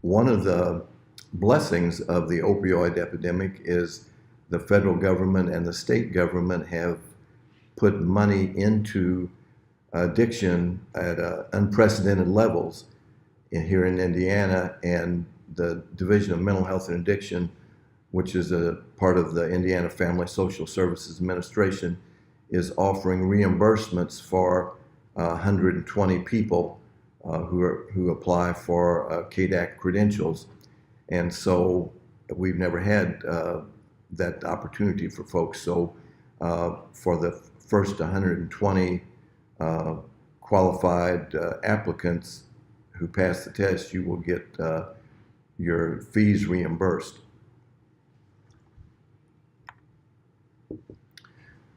one of the blessings of the opioid epidemic is the federal government and the state government have put money into addiction at unprecedented levels here in Indiana, and the Division of Mental Health and Addiction, which is a part of the Indiana Family Social Services Administration, is offering reimbursements for 120 people who apply for CADAC credentials. And so we've never had that opportunity for folks. So for the first 120 qualified applicants who pass the test, you will get your fees reimbursed.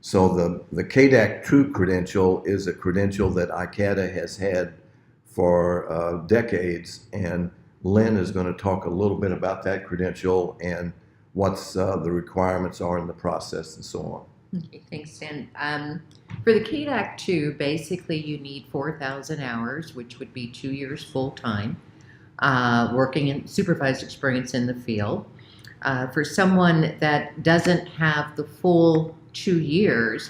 So the CADAC 2 credential is a credential that Icaada has had for decades, and Lynne is going to talk a little bit about that credential and what's the requirements are in the process and so on. Okay, thanks, Dan. For the CADAC 2, basically you need 4,000 hours, which would be 2 years full-time, working in supervised experience in the field. For someone that doesn't have the full 2 years,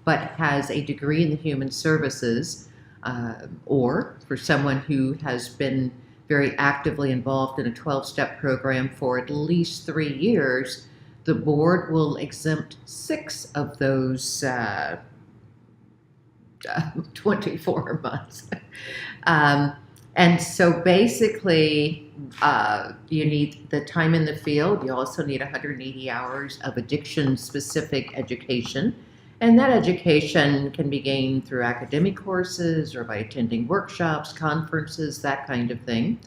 but has a degree in the human services, or for someone who has been very actively involved in a 12-step program for at least 3 years, the board will exempt 6 of those 24 months. And so basically, you need the time in the field. You also need 180 hours of addiction-specific education. And that education can be gained through academic courses or by attending workshops, conferences, that kind of thing.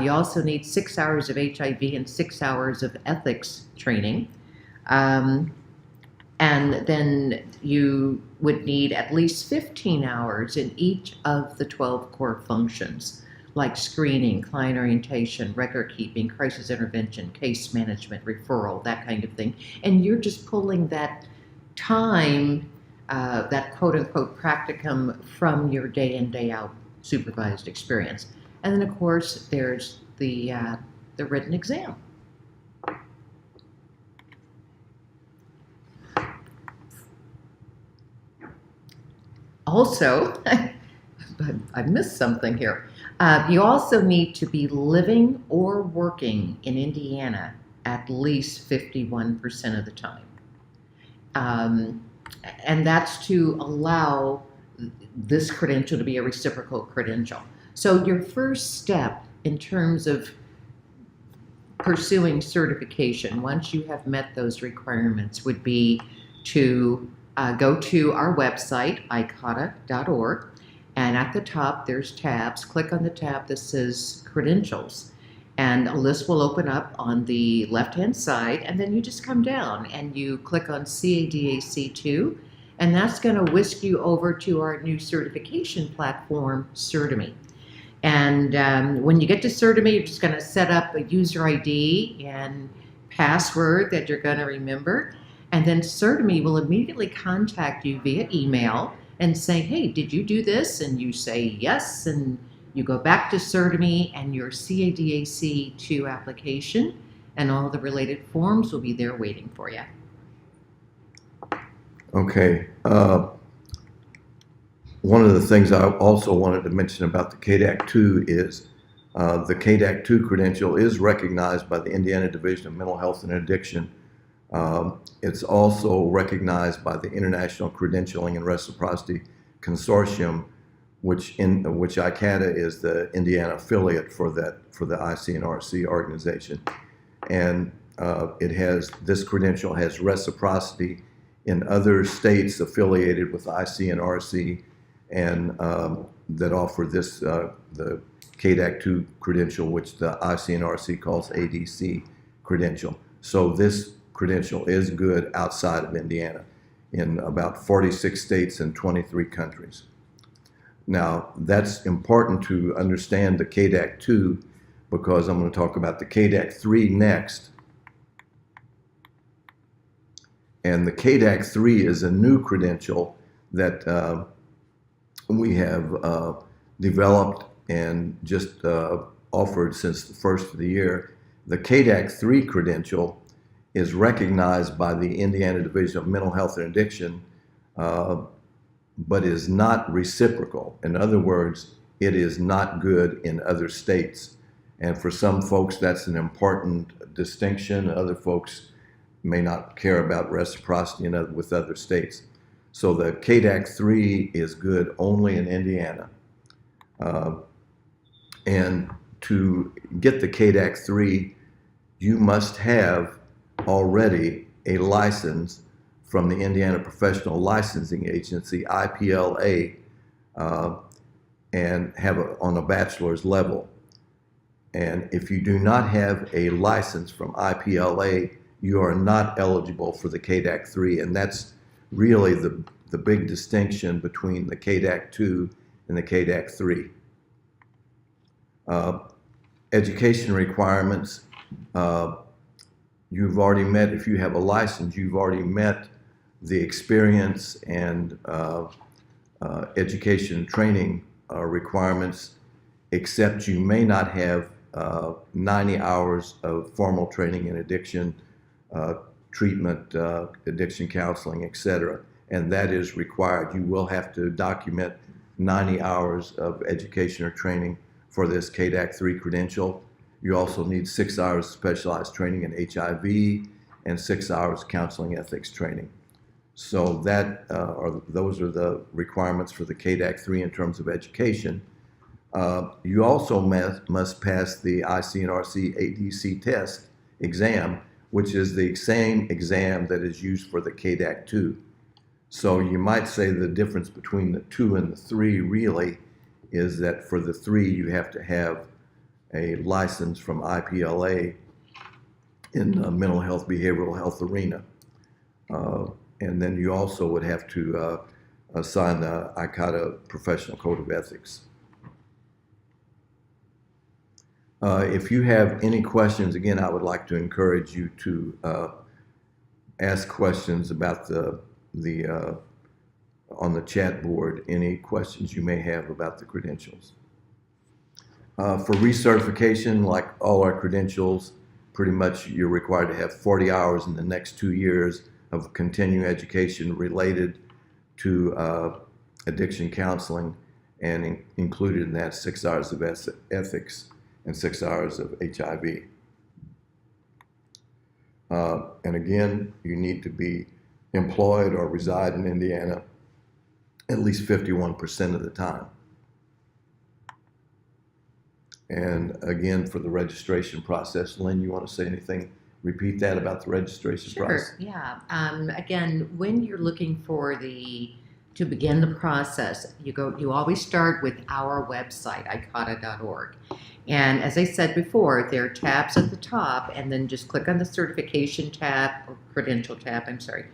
You also need 6 hours of HIV and 6 hours of ethics training. And then you would need at least 15 hours in each of the 12 core functions, like screening, client orientation, record keeping, crisis intervention, case management, referral, that kind of thing. And you're just pulling that time, that quote-unquote practicum from your day in, day out supervised experience. And then, of course, there's the written exam. Also, but I missed something here. You also need to be living or working in Indiana at least 51% of the time. And that's to allow this credential to be a reciprocal credential. So your first step in terms of pursuing certification, once you have met those requirements, would be to go to our website, icaada.org, and at the top there's tabs. Click on the tab that says Credentials, and a list will open up on the left-hand side, and then you just come down and you click on CADAC 2, and that's going to whisk you over to our new certification platform, Certimi. And when you get to Certimi, you're just going to set up a user ID and password that you're going to remember. And then Certimi will immediately contact you via email and say, hey, did you do this? And you say yes, and you go back to Certimi, and your CADAC 2 application and all the related forms will be there waiting for you. Okay. One of the things I also wanted to mention about the CADAC 2 is the CADAC 2 credential is recognized by the Indiana Division of Mental Health and Addiction. It's also recognized by the International Credentialing and Reciprocity Consortium, which Icaada is the Indiana affiliate for the IC and RC organization. And this credential has reciprocity in other states affiliated with IC and RC, and that offer this the CADAC 2 credential, which the IC and RC calls ADC credential. So this credential is good outside of Indiana in about 46 states and 23 countries. Now, that's important to understand the CADAC 2, because I'm going to talk about the CADAC 3 next. And the CADAC 3 is a new credential that we have developed and just offered since the first of the year. The CADAC 3 credential is recognized by the Indiana Division of Mental Health and Addiction, but is not reciprocal. In other words, it is not good in other states. And for some folks, that's an important distinction. Other folks may not care about reciprocity with other states. So the CADAC 3 is good only in Indiana. And to get the CADAC 3, you must have already a license from the Indiana Professional Licensing Agency, IPLA, and have it on a bachelor's level. And if you do not have a license from IPLA, you are not eligible for the CADAC 3, and that's really the big distinction between the CADAC 2 and the CADAC 3. Education requirements, you've already met, if you have a license, you've already met the experience and education and training requirements, except you may not have 90 hours of formal training in addiction treatment, addiction counseling, etc. And that is required. You will have to document 90 hours of education or training for this CADAC 3 credential. You also need 6 hours of specialized training in HIV and 6 hours counseling ethics training. So those are the requirements for the CADAC 3 in terms of education. You also must pass the IC RC ADC test exam, which is the same exam that is used for the CADAC 2. So you might say the difference between the 2 and the 3 really is that for the 3 you have to have a license from IPLA in the mental health, behavioral health arena. And then you also would have to sign the Icaada Professional Code of Ethics. If you have any questions, again, I would like to encourage you to ask questions about on the chat board, any questions you may have about the credentials. For recertification, like all our credentials, pretty much you're required to have 40 hours in the next 2 years of continuing education related to addiction counseling, and included in that 6 hours of ethics and 6 hours of HIV. And again, you need to be employed or reside in Indiana at least 51% of the time. And again, for the registration process, Lynn, you want to say anything? Repeat that about the registration process. Sure, yeah. Again, when you're looking for to begin the process, you always start with our website, icaada.org. And as I said before, there are tabs at the top, and then just click on the certification tab, or credential tab, I'm sorry.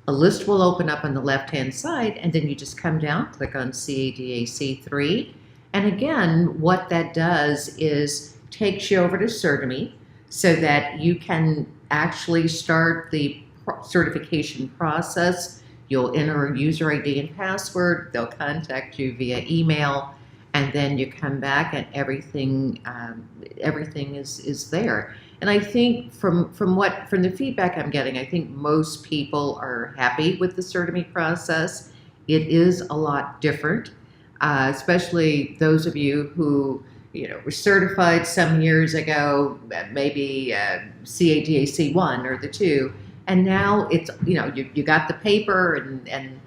A list will open up on the left-hand side, and then you just come down, click on CADAC 3. And again, what that does is takes you over to Certimi so that you can actually start the certification process. You'll enter a user ID and password. They'll contact you via email, and then you come back and everything is there. And I think from the feedback I'm getting, I think most people are happy with the Certimi process. It is a lot different, especially those of you who were certified some years ago, maybe CADAC 1 or the 2, and now it's you got the paper and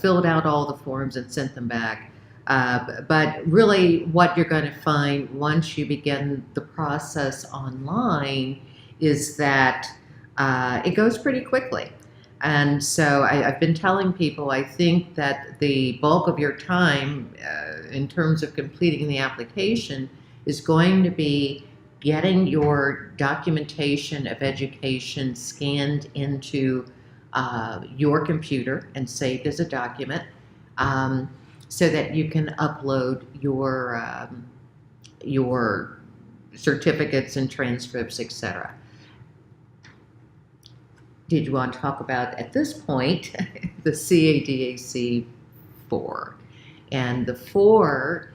filled out all the forms and sent them back. But really what you're going to find once you begin the process online is that it goes pretty quickly. And so I've been telling people, I think that the bulk of your time in terms of completing the application is going to be getting your documentation of education scanned into your computer and saved as a document, so that you can upload your certificates and transcripts, etc. Did you want to talk about, at this point, the CADAC 4? And the 4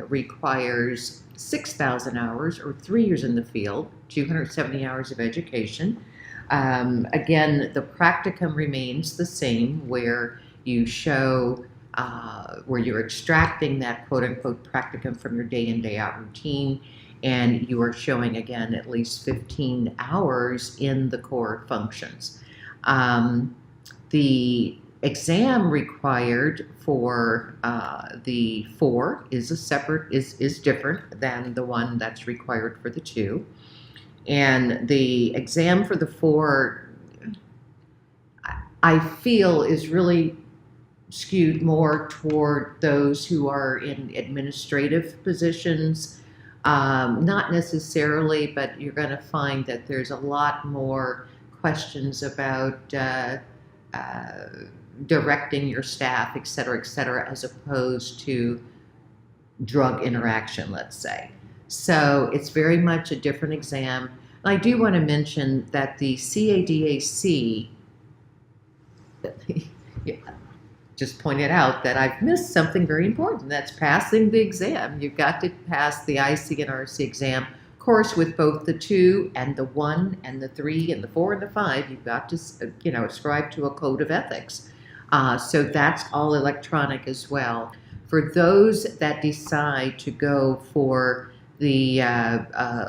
requires 6,000 hours or 3 years in the field, 270 hours of education. Again, the practicum remains the same, where you show where you're extracting that quote-unquote practicum from your day in, day out routine, and you are showing, again, at least 15 hours in the core functions. The exam required for the 4 is different than the one that's required for the 2. And the exam for the 4, I feel, is really skewed more toward those who are in administrative positions. Not necessarily, but you're going to find that there's a lot more questions about directing your staff, et cetera, as opposed to drug interaction, let's say. So it's very much a different exam. And I do want to mention that the CADAC, just pointed out that I've missed something very important. That's passing the exam. You've got to pass the IC and RC exam. Of course, with both the 2 and the 1 and the 3 and the 4 and the 5, you've got to, ascribe to a code of ethics. So that's all electronic as well. For those that decide to go for the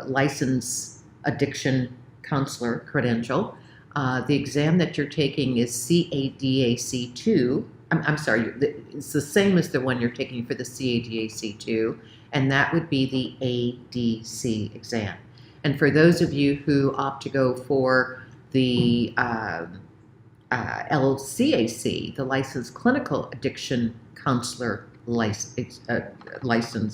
license addiction counselor credential, the exam that you're taking is CADAC 2. I'm sorry, it's the same as the one you're taking for the CADAC 2, and that would be the ADC exam. And for those of you who opt to go for the LCAC, the Licensed Clinical Addiction Counselor licensed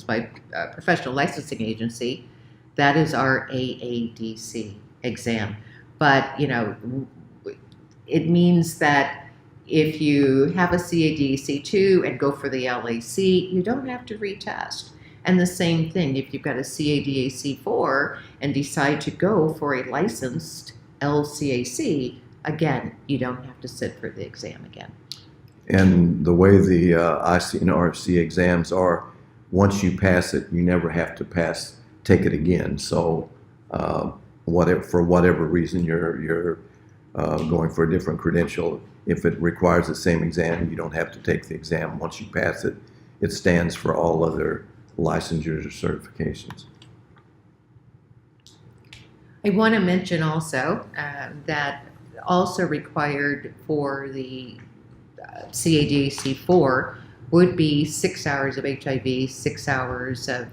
by Professional Licensing Agency, that is our AADC exam. But, it means that if you have a CADC2 and go for the LAC, you don't have to retest. And the same thing, if you've got a CADAC4 and decide to go for a licensed LCAC, again, you don't have to sit for the exam again. And the way the IC and RC exams are, once you pass it, you never have to take it again. So for whatever reason you're going for a different credential, if it requires the same exam, you don't have to take the exam. Once you pass it, it stands for all other licensures or certifications. I want to mention also that also required for the CADC4 would be 6 hours of HIV, 6 hours of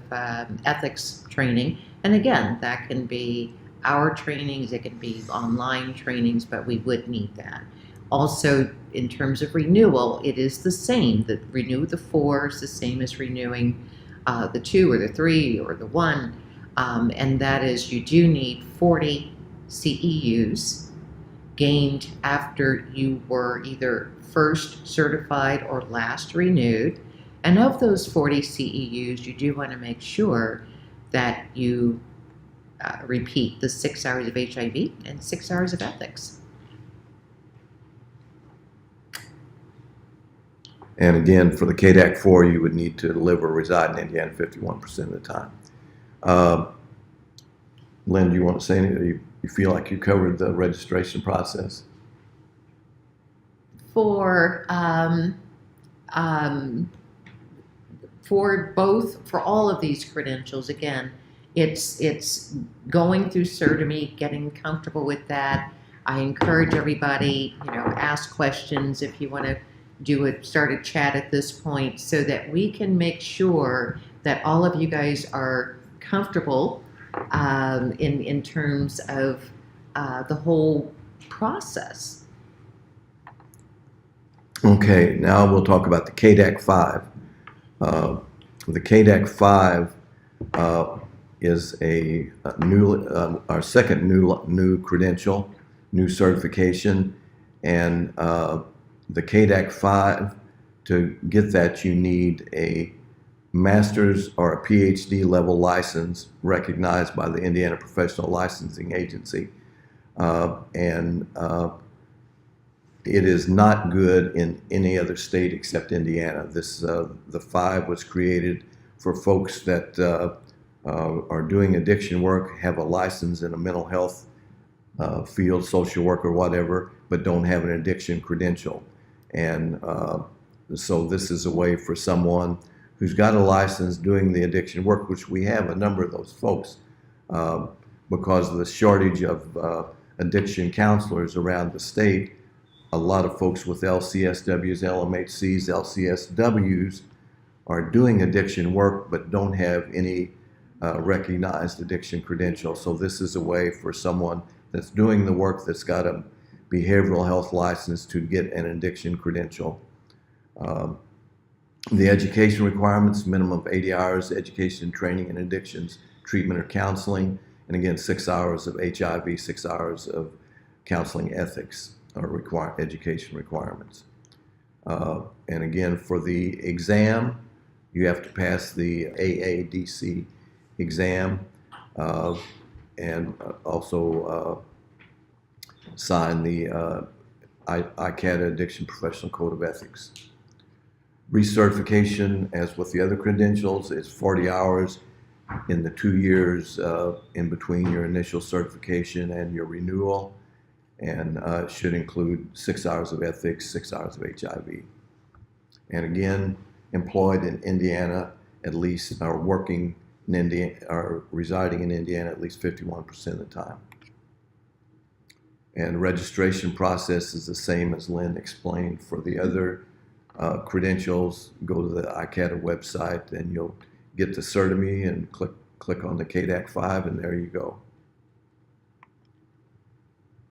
ethics training. And again, that can be our trainings, it can be online trainings, but we would need that. Also, in terms of renewal, it is the same. The renew the 4 is the same as renewing the 2 or the 3 or the 1. And that is, you do need 40 CEUs gained after you were either first certified or last renewed. And of those 40 CEUs, you do want to make sure that you repeat the 6 hours of HIV and 6 hours of ethics. And again, for the CADAC 4, you would need to live or reside in Indiana 51% of the time. Lynne, do you want to say anything? You feel like you covered the registration process? For all of these credentials, again, it's going through CERTIME, getting comfortable with that. I encourage everybody, ask questions if you want to start a chat at this point, so that we can make sure that all of you guys are comfortable in terms of the whole process. Okay, now we'll talk about the CADAC 5. The CADAC 5 is our second new credential, new certification, and the CADAC 5, to get that, you need a master's or a PhD level license recognized by the Indiana Professional Licensing Agency. It is not good in any other state except Indiana. The 5 was created for folks that are doing addiction work, have a license in a mental health field, social work or whatever, but don't have an addiction credential. And so this is a way for someone who's got a license doing the addiction work, which we have a number of those folks, because of the shortage of addiction counselors around the state. A lot of folks with LCSWs, LMHCs, LCSWs are doing addiction work but don't have any recognized addiction credential. So this is a way for someone that's doing the work that's got a behavioral health license to get an addiction credential. The education requirements, minimum of 80 hours education, training in addictions, treatment or counseling, and again, 6 hours of HIV, 6 hours of counseling ethics are education requirements. And again, for the exam, you have to pass the AADC exam and also sign the Icaada Addiction Professional Code of Ethics. Recertification, as with the other credentials, is 40 hours in the 2 years in between your initial certification and your renewal, and should include 6 hours of ethics, 6 hours of HIV. And again, employed in Indiana at least, or working in Indiana, or residing in Indiana at least 51% of the time. And the registration process is the same as Lynne explained for the other credentials. Go to the Icaada website and you'll get the Certimi and click on the CADAC 5, and there you go.